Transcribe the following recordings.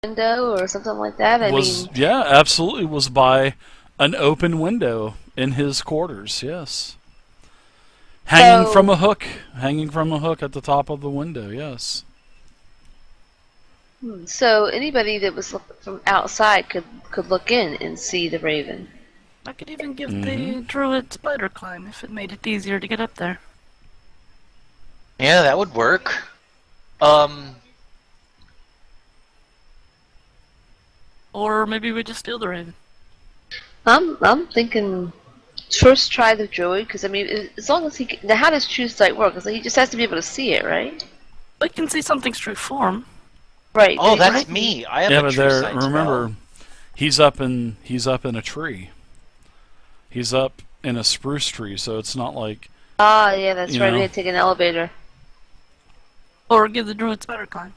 window or something like that? I mean, Yeah, absolutely was by an open window in his quarters. Yes, so hanging from a hook at the top of the window. Yes. so anybody that was from outside could look in and see the raven. I could even give Mm-hmm. the druid spider climb if it made it easier to get up there. Yeah, that would work. Um, Or maybe we just steal the raven. I'm thinking first try the druid because I mean, as long as he now how does true sight work? Because he just has to be able to see it, right? We can see something's true form. Right. oh, that's right? me. I have Yeah, a but true there. sight Remember, spell. he's up in a tree. He's up in a spruce tree, so it's not like Ah, yeah, that's you right. We know. had to take an elevator. Or give the druid spider climb.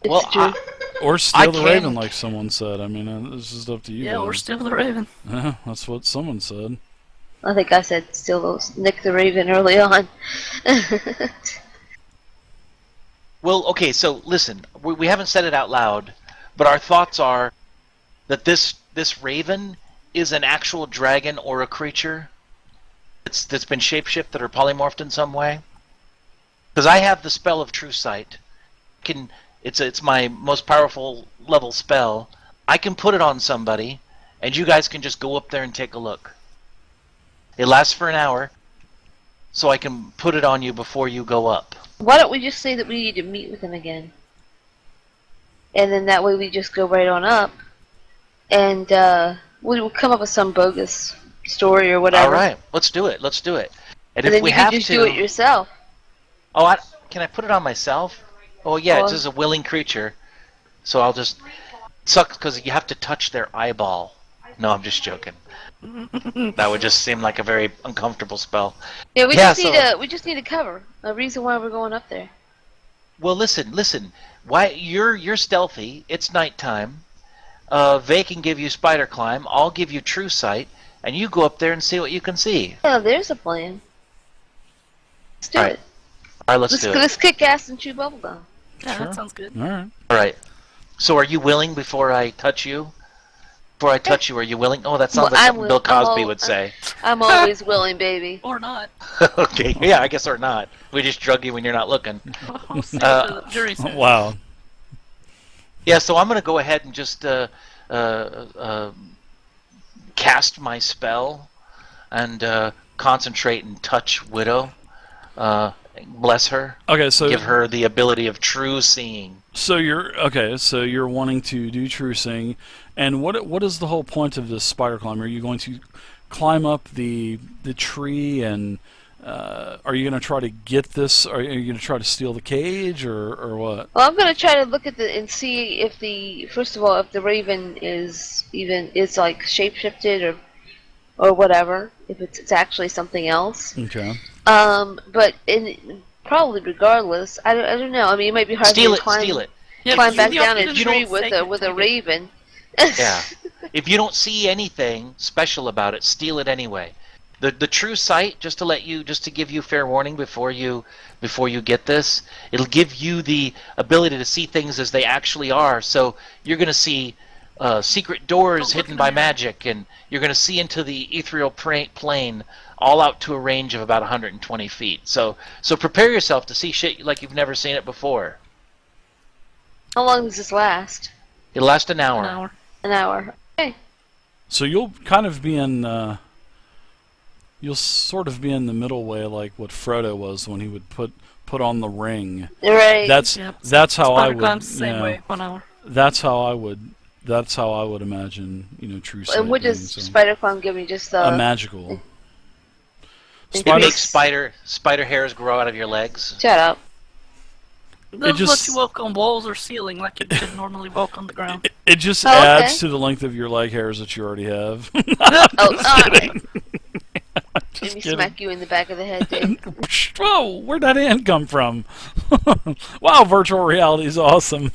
It's Well, true. Or steal the can- raven, like someone said. I mean, this is up to you Yeah, or guys. steal the raven. Yeah, that's what someone said. I think I said steal those Nick the Raven early on. Well, okay, so listen, we haven't said it out loud, but our thoughts are that this raven is an actual dragon or a creature that's been shapeshifted or polymorphed in some way. Because I have the spell of True Sight. It's my most powerful level spell. I can put it on somebody, and you guys can just go up there and take a look. It lasts for an hour, so I can put it on you before you go up. Why don't we just say that we need to meet with him again? And then that way we just go right on up, and we'll come up with some bogus story or whatever. All right, let's do it. Let's do it. And And if then we you have can just to, do it yourself. oh, can I put it on myself? Oh yeah, it's Or- just a willing creature. So I'll just sucks because you have to touch their eyeball. No, I'm just joking. That would just seem like a very uncomfortable spell. Yeah, we Yeah, just need a cover, a reason why we're going up there. Well, listen. Why you're stealthy? It's nighttime. They can give you spider climb. I'll give you true sight, and you go up there and see what you can see. Yeah, there's a plan. Let's do All right. it. All right, let's do it. Let's kick ass and chew bubblegum. Yeah, Sure. that sounds good. All right. All right. So, are you willing before I touch you? Before I touch you, are you willing? Oh, that sounds Well, like I'm something Bill wi- I'm Cosby all- would say. I'm always willing, baby. Or not. Okay, yeah, I guess or not. We just drug you when you're not looking. We'll see what the jury says. Wow. Yeah, so I'm gonna go ahead and just cast my spell and concentrate and touch Widow. Bless her. Okay, so Give her the ability of true seeing. So you're wanting to do true seeing, and what is the whole point of this spider climb? Are you going to climb up the tree, and are you going to try to get this? Are you going to try to steal the cage, or what? Well, I'm gonna try to look at and see if first of all if the raven is like shapeshifted or whatever, if it's actually something else. Okay. But probably regardless, I don't know. I mean, it might be hard Steal to it, climb, steal it. Yeah, climb if back you down don't- a if you tree don't with take a it, with a take it. raven. Yeah. If you don't see anything special about it, steal it anyway. The true sight, just to give you fair warning before you get this, it'll give you the ability to see things as they actually are. So you're gonna see secret doors Don't hidden look by in the mirror. magic, and you're gonna see into the ethereal plane, all out to a range of about 120 feet. So prepare yourself to see shit like you've never seen it before. How long does this last? It'll last an An hour. hour. An hour. Okay. So you'll kind of be in. You'll sort of be in the middle way, like what Frodo was when he would put on the ring. Right. That's Yep. how I Spider would. climbs the same yeah. way. 1 hour. That's how I would. That's how I would imagine. True sight. and what being, does so. Spider Climb give me? Just A magical. It It makes Spider- spider hairs grow out of your legs. Shut up. Those just- let you walk on walls or ceiling like you could normally walk on the ground. It just Oh, adds okay. to the length of your leg hairs that you already have. Oh, alright. Just Let me kidding. smack you in the back of the head, Dave. Whoa, where'd that ant come from? Wow, virtual reality is awesome.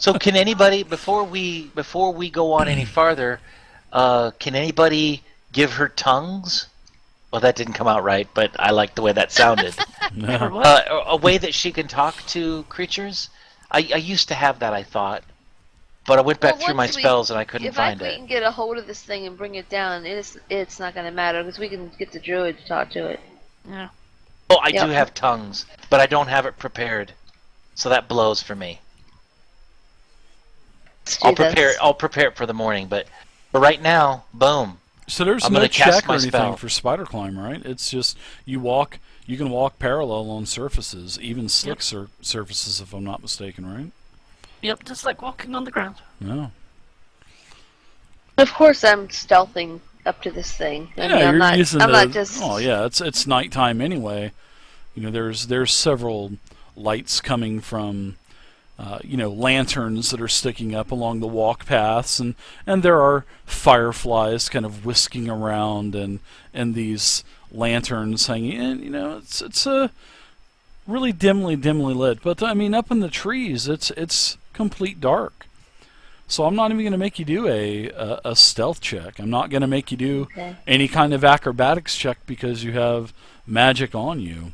So can anybody before we go on any farther, can anybody give her tongues? Well, that didn't come out right, but I like the way that sounded. Or what? A way that she can talk to creatures. I used to have that, I thought, but I went back through my spells and I couldn't find we it. can get a hold of this thing and bring it down, it's not going to matter because we can get the druid to talk to it. Yeah. Oh, I do Yep. have tongues, but I don't have it prepared, so that blows for me. Let's do this. I'll prepare it for the morning, but right now, boom. So there's I'm no gonna cast check or my anything spell. for spider climb, right? It's just you walk. You can walk parallel on surfaces, even slick surfaces, if I'm not mistaken, right? Yep, just like walking on the ground. No. Of course, I'm stealthing up to this thing. I mean, I'm not. using I'm the. not just. Oh yeah, it's nighttime anyway. You know, there's several lights coming from. Lanterns that are sticking up along the walk paths, and there are fireflies kind of whisking around, and these lanterns hanging in. You know, it's a really dimly lit. But I mean, up in the trees, it's complete dark. So I'm not even going to make you do a stealth check. I'm not going to make you do any kind of acrobatics check because you have magic on you.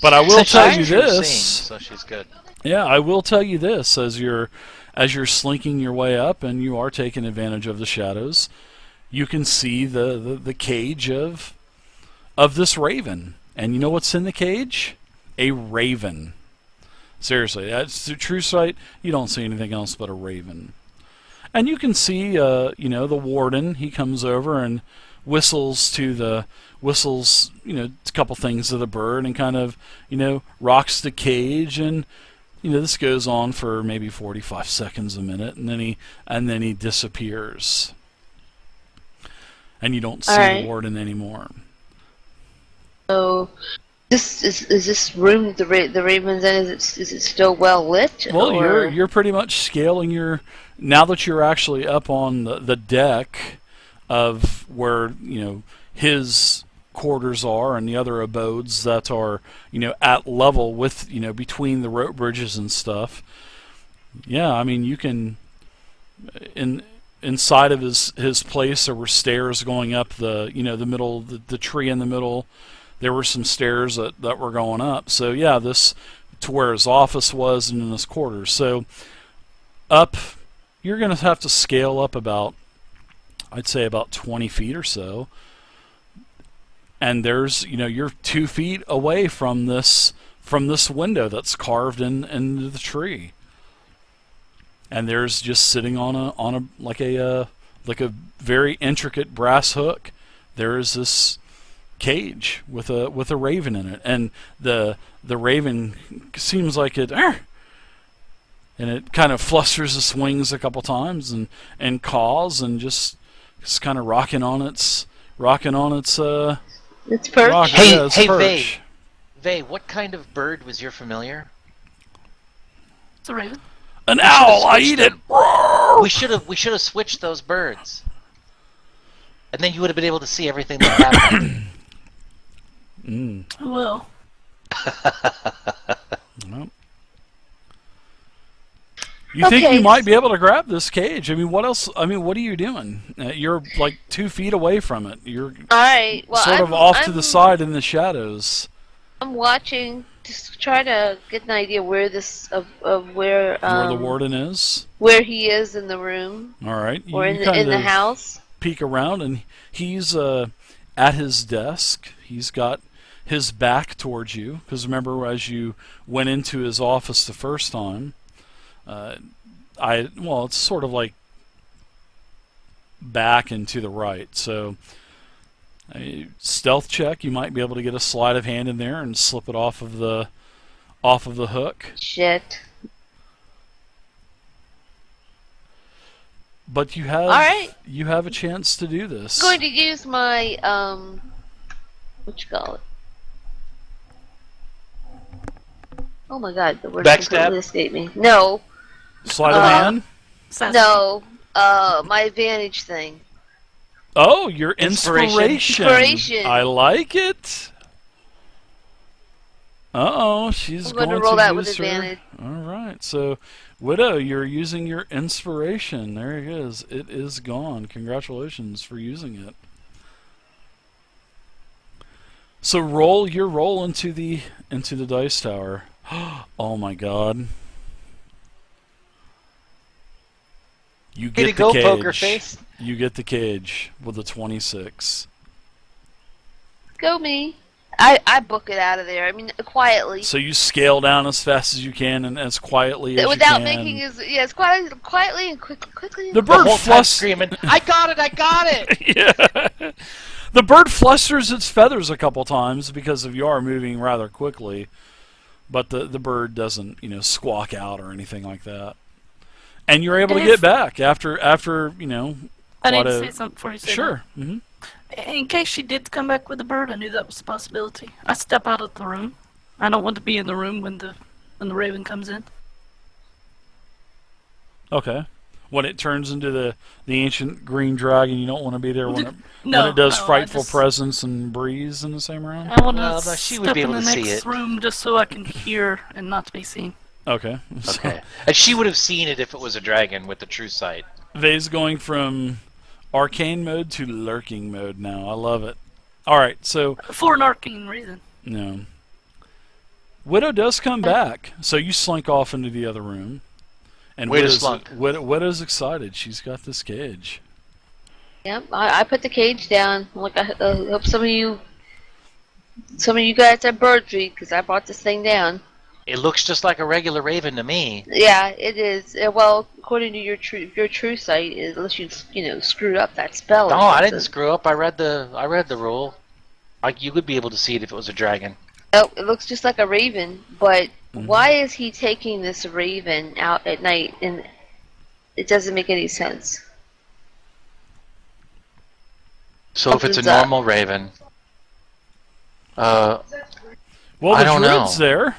But I will tell you this. So she's good. Yeah, I will tell you this: as you're slinking your way up, and you are taking advantage of the shadows, you can see the cage of this raven. And you know what's in the cage? A raven. Seriously, that's the true sight. You don't see anything else but a raven. And you can see, the warden. He comes over and whistles, a couple things to the bird, and kind of, rocks the cage, and this goes on for maybe 45 seconds, a minute, and then he disappears, and you don't see the warden anymore. So, is this room that the raven's in? Is it still well lit? Well, or? you're pretty much scaling now that you're actually up on the deck of where his quarters are, and the other abodes that are at level with between the rope bridges and stuff. Yeah, I mean, you can inside of his place there were stairs going up the the tree in the middle. There were some stairs that were going up. So yeah, this to where his office was and in his quarters. So up, you're going to have to scale up about, I'd say about 20 feet or so. And there's, you're 2 feet away from this window that's carved into the tree. And there's just sitting on a like a very intricate brass hook. There is this cage with a raven in it, and the raven seems like it, and it kind of flusters its wings a couple times and caws, and just kind of rocking on its It's perch. rock. Hey, Yeah, it's hey, perch. Vay, what kind of bird was your familiar? It's a raven. An owl! I eat it! We should have switched those birds, and then you would have been able to see everything that happened. Well, Well, you think you might be able to grab this cage? I mean, what else? I mean, what are you doing? You're like 2 feet away from it. You're All right. Well, sort of off to the side in the shadows. I'm watching, just try to get an idea where where Where the warden is. where he is in the room, All right. or in kind the of house. peek around, and he's at his desk. He's got his back towards you, because remember, as you went into his office the first time, it's sort of like back and to the right. So a stealth check, you might be able to get a sleight of hand in there and slip it off of the hook. Shit. But you have you have a chance to do this. I'm going to use my what you call it? Oh my god, the word Backstab? completely escaped me. No, Sleight of hand. assassin. no, my advantage thing. Oh, your Inspiration. Inspiration. I like it. She's I'm going to going roll that use with her. advantage. All right, so Widow, you're using your inspiration. There it is. It is gone. Congratulations for using it. So roll your roll into the dice tower. Oh my god. You Way to get the go, cage. poker face. You get the cage with a 26. Go me. I book it out of there. I mean, quietly. So you scale down as fast as you can and as quietly as Without you can. making as quietly and quickly. The The bird whole time flus- screaming, I got it, I got it! Yeah. The bird flusters its feathers a couple times because you are moving rather quickly, but the bird doesn't, squawk out or anything like that. And you're able to get back after I need quite to a say something before you say sure. that. Hmm. In case she did come back with the bird, I knew that was a possibility. I step out of the room. I don't want to be in the room when the raven comes in. Okay. When it turns into the ancient green dragon, you don't want to be there when No, it does no, frightful presence and breeze in the same round. I want to Well, no, she would step be in able the to see next it. room just so I can hear and not be seen. Okay. So Okay. And she would have seen it if it was a dragon with the true sight. Vay's going from arcane mode to lurking mode now. I love it. All right, so For an arcane reason. no. Widow does come back, so you slink off into the other room. And Way to slunk. Widow's excited. She's got this cage. Yep, I put the cage down. Like I hope some of you guys have bird feed because I brought this thing down. It looks just like a regular raven to me. Yeah, it is. Well, according to your true sight, unless you screwed up that spell. No, or I didn't something. screw up. I read the rule. You would be able to see it if it was a dragon. Oh, it looks just like a raven, but Mhm. why is he taking this raven out at night? And it doesn't make any sense. So if it's a Opens up. normal raven, Well, I the don't know. druid's there.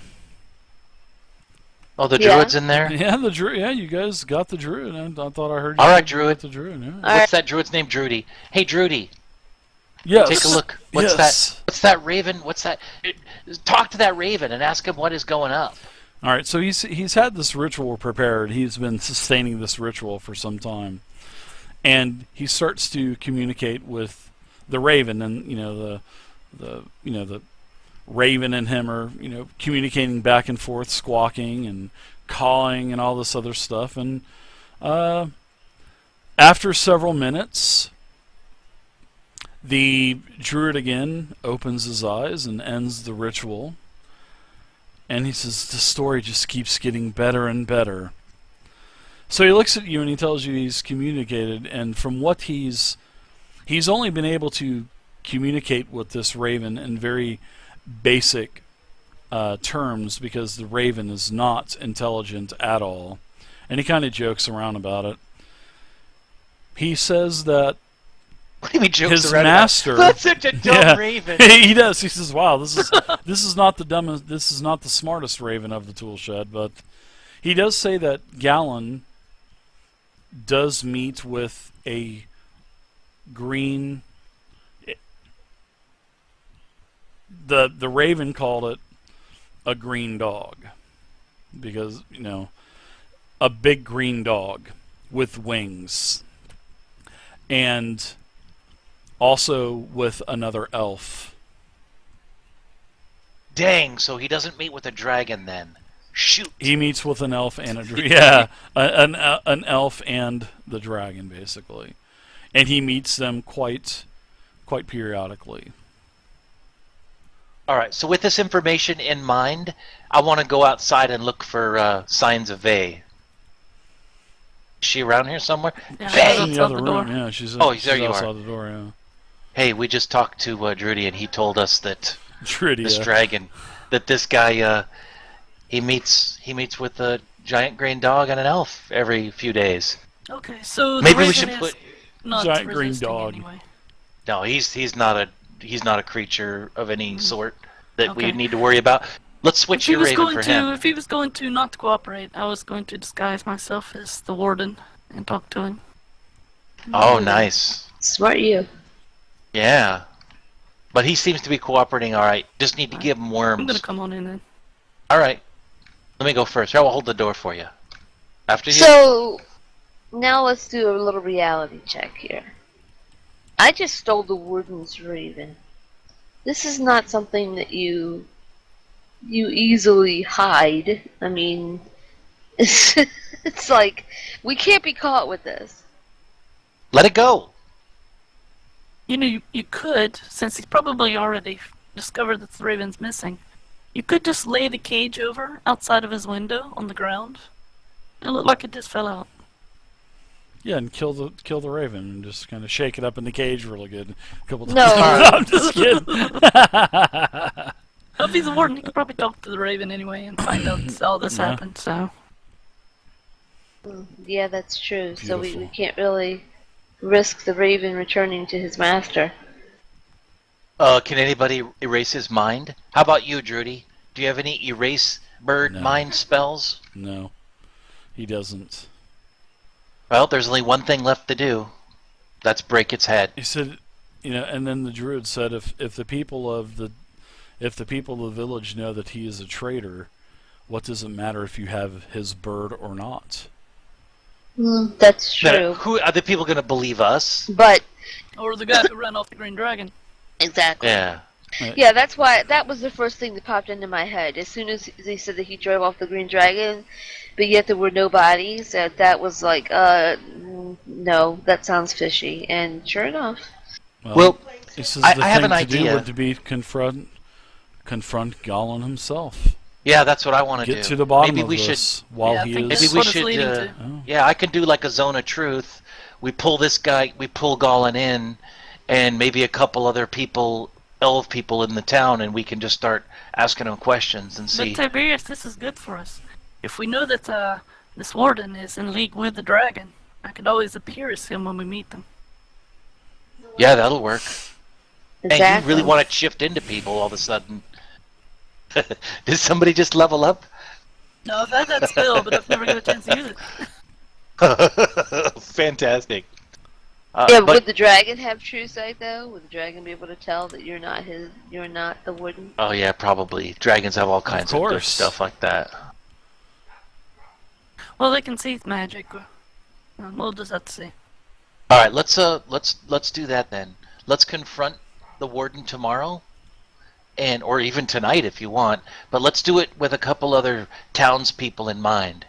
oh, the Yeah. druid's in there. Yeah, the druid. Yeah, you guys got the druid. I thought I heard you. All right, say you druid. got the druid. Yeah. All What's that druid's name? Drudy. Hey, Drudy. Yes. Take a look. What's Yes. that? What's that raven? What's that? Talk to that raven and ask him what is going up. All right, so he's had this ritual prepared. He's been sustaining this ritual for some time, and he starts to communicate with the raven, and the raven and him are communicating back and forth, squawking and cawing and all this other stuff. And after several minutes, the druid again opens his eyes and ends the ritual. And he says, the story just keeps getting better and better. So he looks at you and he tells you he's communicated, and from what he's only been able to communicate with this raven in very basic terms because the raven is not intelligent at all. And he kind of jokes around about it. He says that What do you mean jokes his around about? master. That's such a dumb Yeah. raven. He does. He says, "Wow, this is not the dumbest. This is not the smartest raven of the tool shed." But he does say that Gallon does meet with a green. The raven called it a green dog because a big green dog with wings and also with another elf. Dang, so he doesn't meet with a dragon then. Shoot. He meets with an elf and an elf and the dragon basically, and he meets them quite periodically. All right, so with this information in mind, I want to go outside and look for signs of Vay. Is she around here somewhere? Yeah, Vay! In the outside other the room, door. yeah, she's Oh, she's there you are. outside the door, yeah. Hey, we just talked to Drudy, and he told us that Trudy, this dragon, that this guy, he meets with a giant green dog and an elf every few days. Okay, so Maybe the we raven should is put. not Giant green resisting dog. Anyway. No, he's not a creature of any sort that we Okay. need to worry about. Let's switch your raven for him. If he was going to not cooperate, I was going to disguise myself as the warden and talk to him. Oh, nice. Smart you. Yeah. But he seems to be cooperating all right. Just need to give him I'm worms. gonna come on in then. All right. Let me go first. Here, I will hold the door for you. After you. So now let's do a little reality check here. I just stole the warden's raven. This is not something that you easily hide. I mean, It's like, we can't be caught with this. Let it go. You know, you could, since he's probably already discovered that the raven's missing, you could just lay the cage over outside of his window on the ground. It looked like it just fell out. Yeah, and kill the raven and just kind of shake it up in the cage really good a couple times. No. I'm just kidding. If he's a warden, he could probably talk to the raven anyway and find out all this Yeah. happened, so... Yeah, that's true. So we Beautiful. can't really risk the raven returning to his master. Can anybody erase his mind? How about you, Drudy? Do you have any erase bird No. mind spells? No, he doesn't. Well, there's only one thing left to do. That's break its head. He said, and then the druid said, if the people of the village know that he is a traitor, what does it matter if you have his bird or not? That's Now, true. who are the people going to believe us? But, Or the guy who ran off the green dragon. exactly. Yeah. Yeah, that's why, that was the first thing that popped into my head. As soon as they said that he drove off the green dragon, but yet there were no bodies, that was like, no, that sounds fishy. And sure enough. Well, he says I the have thing an to do idea. would to be confront Gollum himself. Yeah, that's what I want to do. Get to the bottom Maybe of we should. this while Yeah, I he think is. Maybe That's we what it's should. leading to. Oh. Yeah, I can do like a zone of truth. We pull this guy. We pull Gollum in, and maybe a couple other people, elf people in the town, and we can just start asking them questions and But see. Tiberius, this is good for us. If we know that this warden is in league with the dragon, I could always appear as him when we meet them. Yeah, that'll work. Exactly. And you really want to shift into people all of a sudden. Did somebody just level up? No, I've had that spell, but I've never got a chance to use it. Fantastic. Yeah, but would the dragon have true sight though? Would the dragon be able to tell that you're not the warden? oh yeah, probably dragons have all kinds of good course. stuff like that. Well, they can see magic. We'll just have to see. All right, let's do that then. Let's confront the warden tomorrow, or even tonight if you want. But let's do it with a couple other townspeople in mind.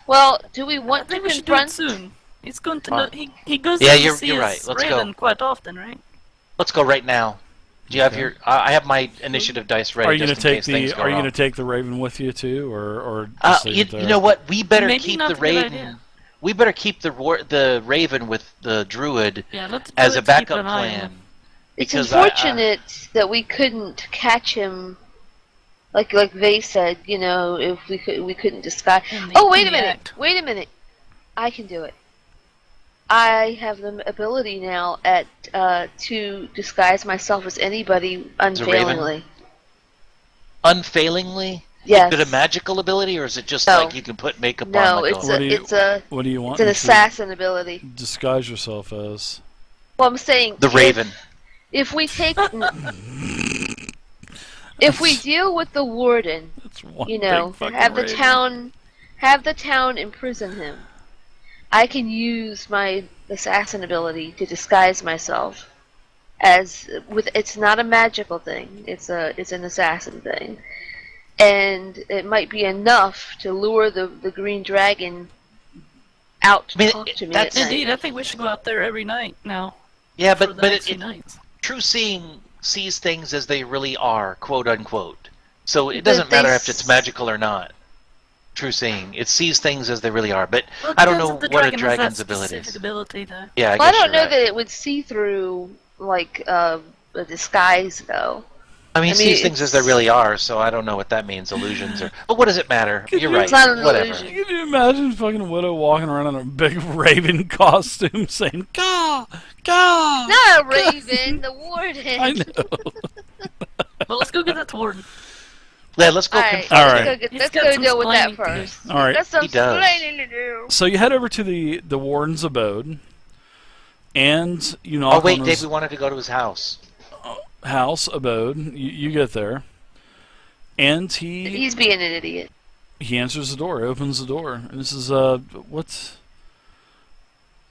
Well, do we I want to think we should do it confront? soon. He's going to Alright. know. He goes Yeah, to you're see right. his Let's go. raven quite often, right? Let's go right now. Do you have Okay. your? I have my initiative dice ready. Are you going just to in take case things the? go Are you wrong. going to take the raven with you too, or just leave You, it there? you know what? We better Maybe keep not the a good raven. idea. We better keep the raven with the druid Yeah, let's do as it a to keep backup an eye on plan. him. It's Because unfortunate that we couldn't catch him, like Vay said. You know, if we couldn't disguise. In the- Oh, wait in a the minute! act. Wait a minute! I can do it. I have the ability now to disguise myself as anybody As a raven? unfailingly. Unfailingly. Yes. Is it a magical ability, or is it just No. like you can put makeup No, on? Like it's What do you- What do you want? it's an me to assassin ability. disguise yourself as? Well, I'm saying the raven. If we take, if we deal with the warden, That's one you know, big fucking have the raven. town imprison him. I can use my assassin ability to disguise myself as it's not a magical thing. It's an assassin thing. And it might be enough to lure the green dragon out to I mean, talk to me that's- at night. Indeed, I think we should go out there every night now. Yeah, for but the but next it, few nights. true seeing sees things as they really are, quote unquote. So it But doesn't matter they if it's magical or not. True seeing, it sees things as they really are. But Well, it I don't depends know if the what a dragon has that dragon's ability specific is. ability, though. Yeah, I Well, I guess don't know you're right. that it would see through like a disguise though. I mean, I it mean, sees things as they it's- really are, so I don't know what that means. Illusions or. But what does it matter? Could You're you- right. It's not an Whatever. illusion. Can you imagine fucking Widow walking around in a big raven costume saying "Caw, caw"? Not a raven, the warden. I know. Well, let's go get that warden. Yeah, let's go All right, confront All him. right. He's let's got go some deal with that explaining to do. first. All right. That's some He does. explaining to do. So you head over to the warden's abode, and you knock Oh wait, on Dave, his we wanted to go to his house. house abode. You get there, and he He's being an idiot. answers the door, opens the door, and this is what's.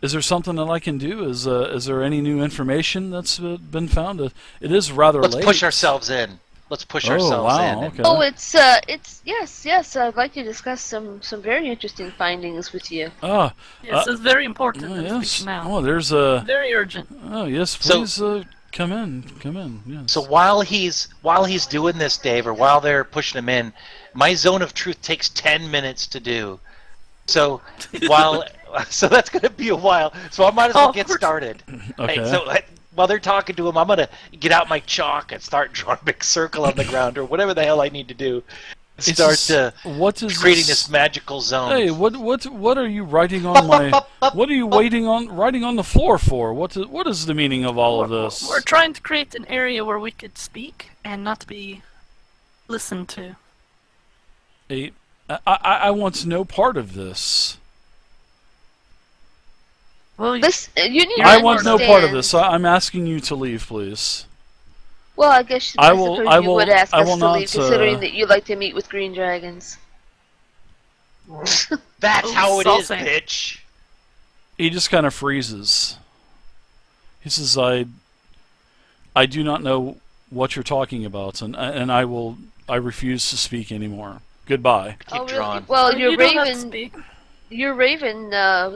Is there something that I can do? Is there any new information that's been found? It is rather Let's late. push ourselves in. let's push Oh, ourselves wow, in. okay. Oh, it's yes. I'd like to discuss some very interesting findings with you. Ah, Yes, it's very important that we yes. speak now. Oh, there's a. Very urgent. Oh, yes. So- Please come in. Come in. Yes. So while he's doing this, Dave, or while they're pushing him in, my zone of truth takes 10 minutes to do. So so that's going to be a while. So I might as well get started. Okay. Hey, so while they're talking to him, I'm going to get out my chalk and start drawing a big circle on the ground or whatever the hell I need to do. What is creating this magical zone. Hey, what are you writing on my? What are you writing on the floor for? What is the meaning of all of this? We're trying to create an area where we could speak and not be listened to. Hey, I want no part of this. Well, This you need to I want no part of understand- this. I'm asking you to leave, please. Well, I guess I I will- suppose I you will- would ask I us will to leave, not, considering that you like to meet with green dragons. That's how it is, salsa. bitch. He just kind of freezes. He says, I do not know what you're talking about, and I refuse to speak anymore. Goodbye." Keep Oh, really? drawing. Well, you don't have to speak. your raven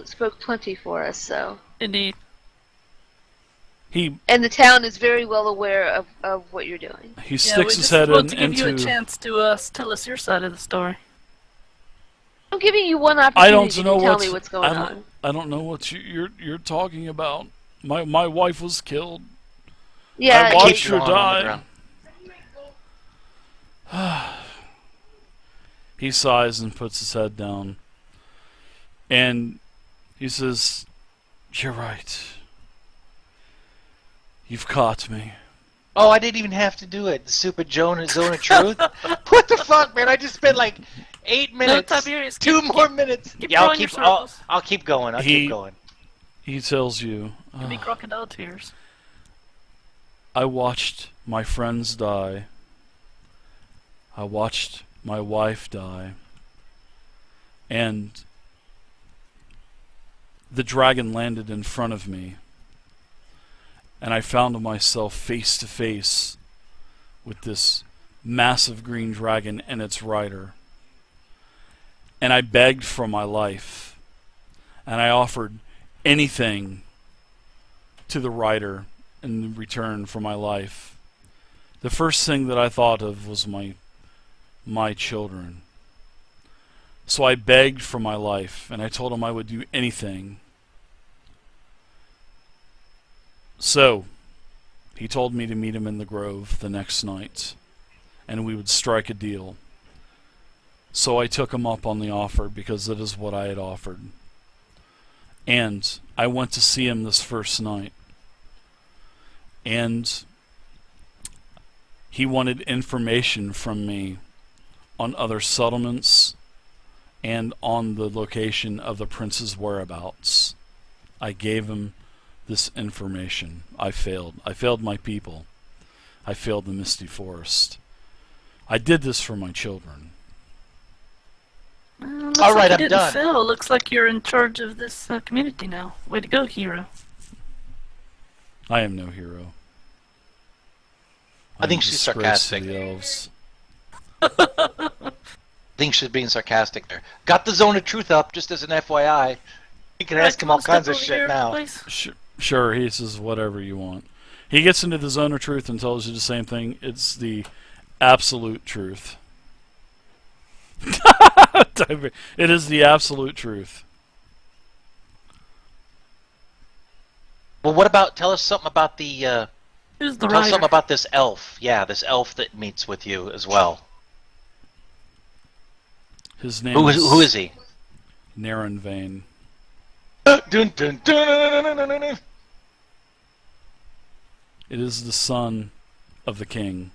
spoke plenty for us, so. Indeed. And the town is very well aware of what you're doing. He Yeah, sticks we his just head want to give you a into. chance to tell us your side of the story. I'm giving you one I opportunity don't know to tell me what's going I don't, on. I don't know what you're talking about. My wife was killed. Yeah, I watched Keep her drawing on the die. ground. He sighs and puts his head down. And he says, "You're right. You've caught me." Oh, I didn't even have to do it. The stupid zone of truth. What the fuck, man? I just spent like 8 minutes. Tiberius, Two keep- more minutes. keep Yeah, I'll drawing your keep. I'll, circles. I'll keep going. I'll keep going. He tells you, Could be crocodile tears. "I watched my friends die. I watched my wife die. And the dragon landed in front of me. And I found myself face to face with this massive green dragon and its rider. And I begged for my life. And I offered anything to the rider in return for my life. The first thing that I thought of was my children. So I begged for my life, and I told him I would do anything. So he told me to meet him in the grove the next night, and we would strike a deal. So I took him up on the offer because it is what I had offered. And I went to see him this first night. And he wanted information from me on other settlements and on the location of the prince's whereabouts. I gave him this information. I failed. I failed my people. I failed the Misty Forest. I did this for my children. Looks All right, like you I'm didn't done. fail. Looks like you're in charge of this community now. Way to go, hero. I am no hero. I think am a she's disgrace to sarcastic. the elves. I think she's being sarcastic there. Got the zone of truth up, just as an FYI. You can ask him all kinds of shit now. Sure, he says whatever you want. He gets into the zone of truth and tells you the same thing. It's the absolute truth. It is the absolute truth. Well, what about? Tell us something about the. Who's the Tell us rider? something about this elf. Yeah, this elf that meets with you as well. His name Who is he? Naren Vane. Dun, dun, dun, dun, dun, dun, dun. It is the son of the king.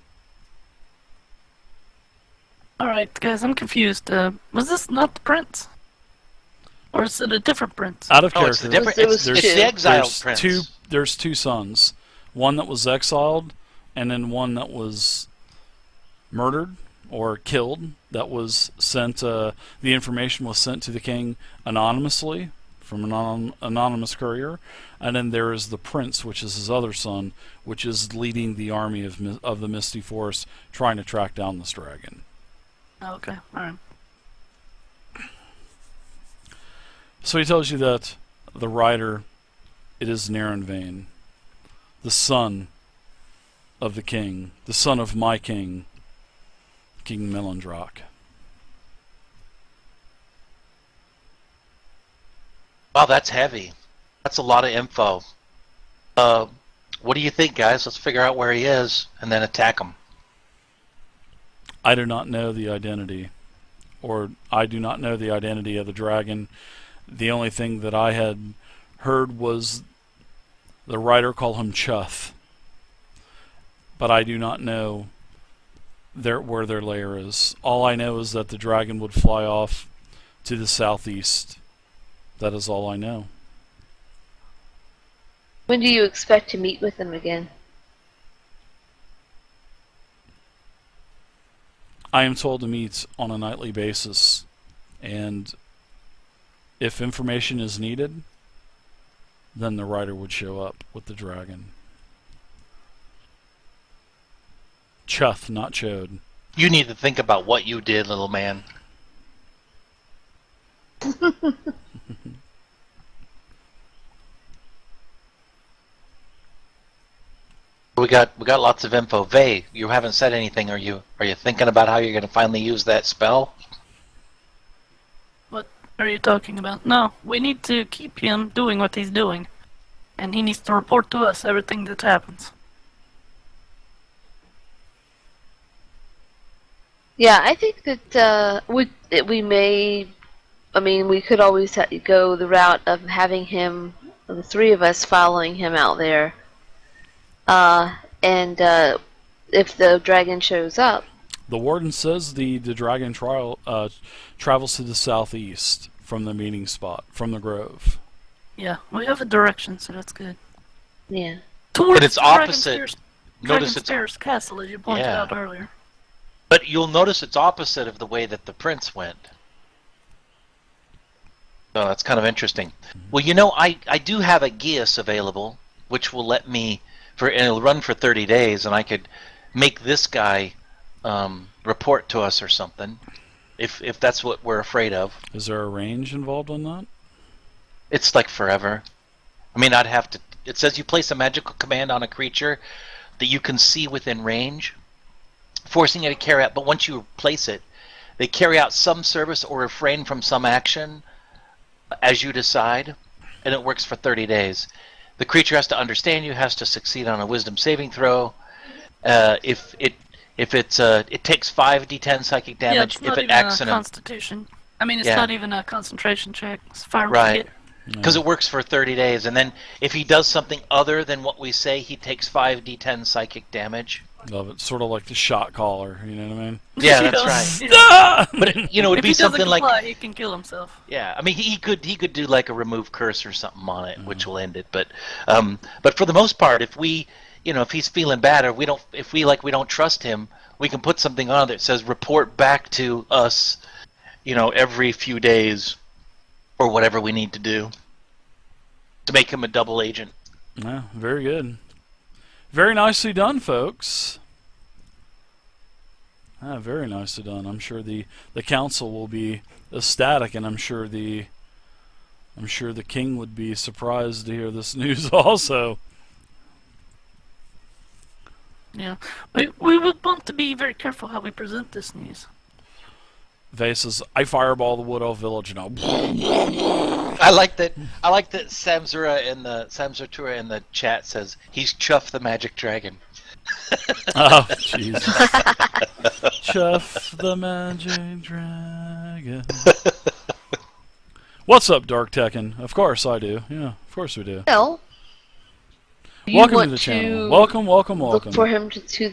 Alright, guys, I'm confused. Was this not the prince? Or is it a different prince? Out of Oh, it's character. the different. It was It's two. the exiled prince. There's two sons. One that was exiled, and then one that was murdered or killed. That was sent. The information was sent to the king anonymously, from an anonymous courier, and then there is the prince, which is his other son, which is leading the army of the Misty Force, trying to track down this dragon. Okay, alright. So he tells you that the rider, it is Narenvain, the son of the king, the son of my king, King Melindrock. Wow, that's heavy. That's a lot of info. What do you think, guys? Let's figure out where he is and then attack him. I do not know the identity, or I do not know the identity of the dragon. The only thing that I had heard was the writer call him Chuth, but I do not know where their lair is. All I know is that the dragon would fly off to the southeast. That is all I know. When do you expect to meet with them again? I am told to meet on a nightly basis, and if information is needed, then the rider would show up with the dragon. Chuth, not Chode. You need to think about what you did, little man. We got lots of info. Vey, you haven't said anything. Are you thinking about how you're going to finally use that spell? What are you talking about? No, we need to keep him doing what he's doing. And he needs to report to us everything that happens. Yeah, I think that we may. I mean, we could always go the route of having him, the three of us, following him out there. And if the dragon shows up, The warden says the dragon travels to the southeast from the meeting spot, from the grove. Yeah, we have a direction, so that's good. yeah. Towards And it's opposite. Notice it's Dragon's Castle, as you pointed Yeah. out earlier. But you'll notice it's opposite of the way that the prince went. So that's kind of interesting. Well, you know, I do have a Geas available, which will let me, and it'll run for 30 days, and I could make this guy report to us or something, if that's what we're afraid of. Is there a range involved in that? It's like forever. I mean, I'd have to... It says you place a magical command on a creature that you can see within range, forcing it to carry out, but once you place it, they carry out some service or refrain from some action as you decide, and it works for 30 days. The creature has to understand you, has to succeed on a wisdom saving throw. If it takes 5d10 psychic Yeah, damage. it's not If it even acts a in a... constitution. I mean, it's Yeah. not even a concentration check. It's fire Right. rate. Because it works for 30 days, and then if he does something other than what we say, he takes 5d10 psychic damage. Love it. Sort of like the shot caller, you know what I mean? Yeah, that's right. Ah! But it'd If be he doesn't something comply, like, he can kill himself. yeah. I mean, he could do like a remove curse or something on it, which will end it. But for the most part, if we, if he's feeling bad or we don't trust him, we can put something on that says report back to us, every few days, or whatever we need to do to make him a double agent. Yeah, very good. Very nicely done, folks. Very nicely done. I'm sure the council will be ecstatic, and I'm sure the king would be surprised to hear this news also. Yeah. We would want to be very careful how we present this news. Vey says, I fireball the Wood Elf Village now. I like that Samzura in the chat says he's Chuff the Magic Dragon. Oh, Jesus. Chuff the Magic Dragon. What's up, Dark Tekken? Of course I do. Yeah, of course we do. Well, you Welcome want to the channel. Welcome. Look for him to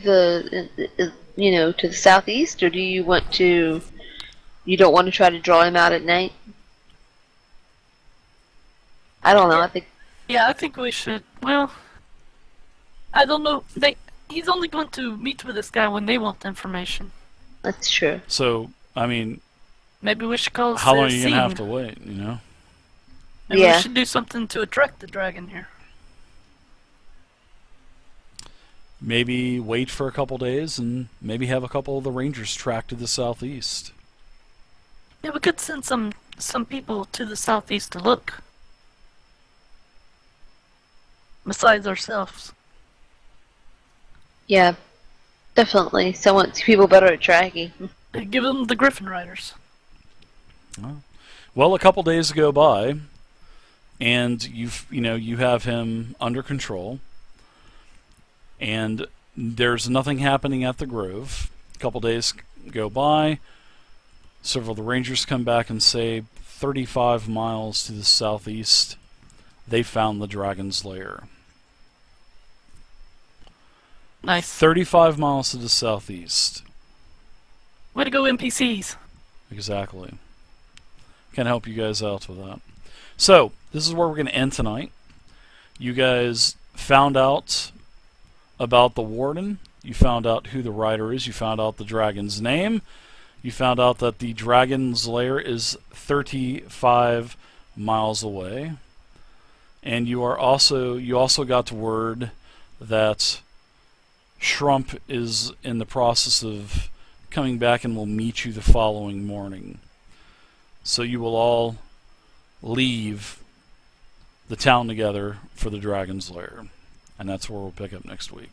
the southeast, or do you want to? You don't want to try to draw him out at night? I don't know. I think Yeah, I think we should. Well, I don't know. He's only going to meet with this guy when they want information. that's true. So, I mean, Maybe we should call. how long are you going to have to wait, Maybe Yeah. we should do something to attract the dragon here. Maybe wait for a couple days and maybe have a couple of the rangers track to the southeast. Yeah, we could send some people to the southeast to look. Besides ourselves. Yeah. Definitely. People better at tracking. Give them the Griffin Riders. Well, a couple days go by, and you have him under control, and there's nothing happening at the Grove. A couple days go by. Several of the rangers come back and say 35 miles to the southeast, they found the dragon's lair. Nice. 35 miles to the southeast. Way to go, NPCs. Exactly. Can help you guys out with that. So, this is where we're going to end tonight. You guys found out about the warden. You found out who the rider is. You found out the dragon's name. You found out that the dragon's lair is 35 miles away. And you also got word that Shrump is in the process of coming back and will meet you the following morning. So you will all leave the town together for the dragon's lair. And that's where we'll pick up next week.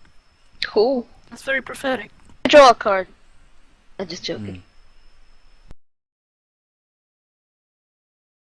Cool. That's very prophetic. Draw a card. I'm just joking.